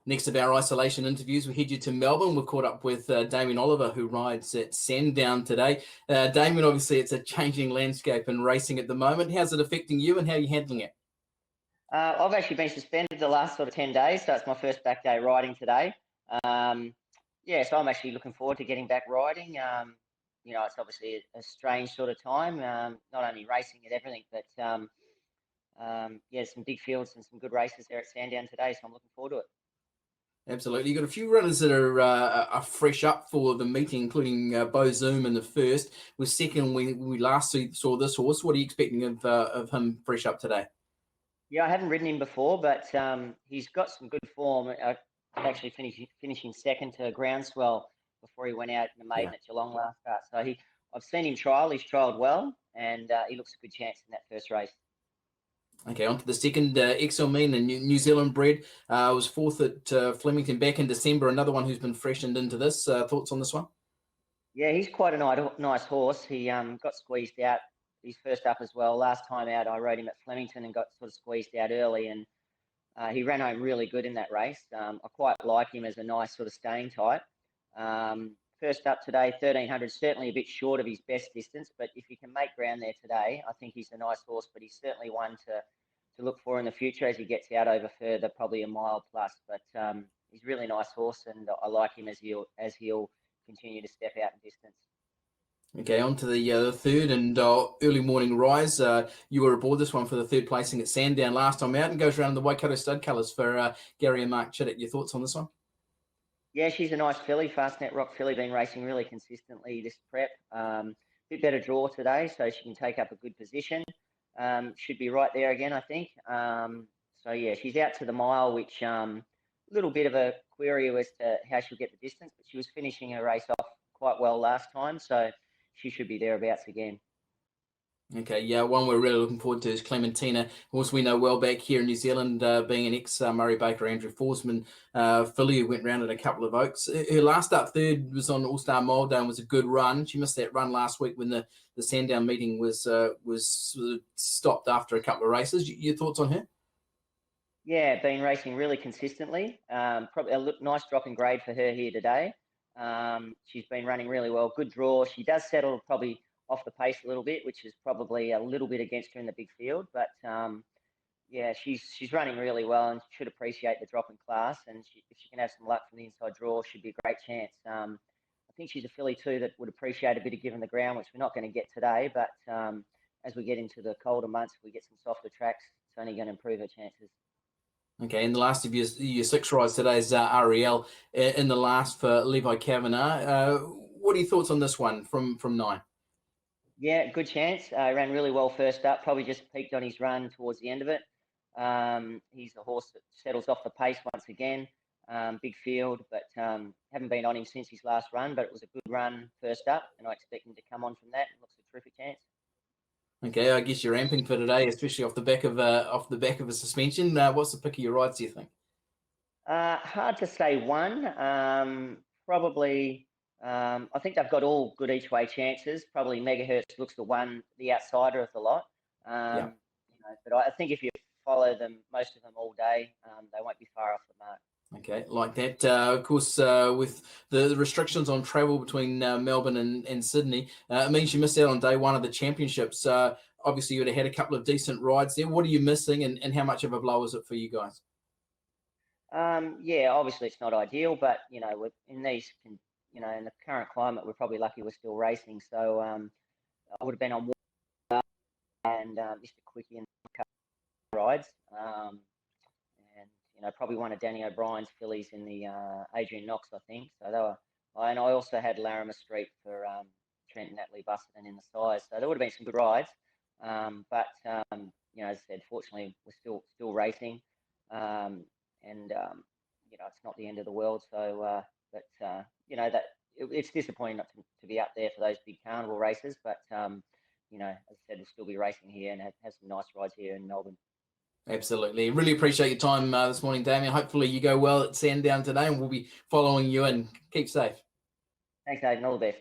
Next of our isolation interviews, we head you to Melbourne. We've caught up with Damien Oliver, who rides at Sandown today. Damien, obviously it's a changing landscape in racing at the moment. How's it affecting you and how are you handling it? I've actually been suspended the last sort of 10 days, so it's my first back day riding today. So I'm actually looking forward to getting back riding. It's obviously a strange sort of time, not only racing and everything, but some big fields and some good races there at Sandown today, so I'm looking forward to it. Absolutely. You've got a few runners that are fresh up for the meeting, including Bo Zoom in the first. With second, we last saw this horse. What are you expecting of him fresh up today? Yeah, I haven't ridden him before, but he's got some good form. Actually finishing second to Groundswell before he went out in the maiden at Geelong last start. So I've seen him trial. He's trialled well, and he looks a good chance in that first race. Okay, on to the second, EXCELMAN, a New Zealand bred, was fourth at Flemington back in December. Another one who's been freshened into this. Thoughts on this one? Yeah, he's quite a nice horse. He got squeezed out. He's first up as well. Last time out, I rode him at Flemington and got sort of squeezed out early, and he ran home really good in that race. I quite like him as a nice sort of staying type. First up today, 1300, certainly a bit short of his best distance, but if he can make ground there today, I think he's a nice horse, but he's certainly one to look for in the future as he gets out over further, probably a mile plus. But he's a really nice horse, and I like him as he'll continue to step out in distance. Okay, on to the third and early morning rise. You were aboard this one for the third placing at Sandown last time out, and goes around in the Waikato stud colours for Gary and Mark Chittick. Your thoughts on this one? Yeah, she's a nice filly, Fastnet Rock filly, been racing really consistently this prep. Bit better draw today, so she can take up a good position. Should be right there again, I think. She's out to the mile, which little bit of a query as to how she'll get the distance, but she was finishing her race off quite well last time, so she should be thereabouts again. Okay, yeah, one we're really looking forward to is Clementina. Horse we know well back here in New Zealand, being an ex-Murray Baker, Andrew Forsman filly who went round at a couple of Oaks. Her last up third was on All-Star Mold and was a good run. She missed that run last week when the Sandown meeting was stopped after a couple of races. Your thoughts on her? Yeah, been racing really consistently. Probably a nice drop in grade for her here today. She's been running really well. Good draw. She does settle probably off the pace a little bit, which is probably a little bit against her in the big field. But she's running really well and should appreciate the drop in class. And if she can have some luck from the inside draw, should be a great chance. I think she's a filly too that would appreciate a bit of giving the ground, which we're not going to get today. But as we get into the colder months, we get some softer tracks, it's only going to improve her chances. Okay, in the last of your six rides today is REL in the last for Levi Kavanagh. What are your thoughts on this one from 9? Yeah, good chance. He ran really well first up, probably just peaked on his run towards the end of it. He's a horse that settles off the pace once again. Big field, but haven't been on him since his last run, but it was a good run first up, and I expect him to come on from that. It looks a terrific chance. Okay, I guess you're amping for today, especially off the back of a suspension. What's the pick of your rides, do you think? Hard to say one. Probably. I think they've got all good each way chances. Probably Megahertz looks the outsider of the lot. But I think if you follow them, most of them all day, they won't be far off the mark. Okay, like that. Of course, with the restrictions on travel between Melbourne and Sydney, it means you missed out on day one of the championships. Obviously, you would have had a couple of decent rides there. What are you missing, and how much of a blow is it for you guys? Obviously it's not ideal, but in the current climate, we're probably lucky we're still racing. So I would have been on and just a quickie and rides. And probably one of Danny O'Brien's fillies in the Adrian Knox, I think. So they were, and I also had Larimer Street for Trent and Natalie Busselton in the size. So there would have been some good rides. But as I said, fortunately we're still racing, and it's not the end of the world. So, that it's disappointing not to be up there for those big carnival races. But as I said, we'll still be racing here and have some nice rides here in Melbourne. Absolutely. Really appreciate your time this morning, Damien. Hopefully you go well at Sandown today, and we'll be following you, and keep safe. Thanks, Aidan. All the best.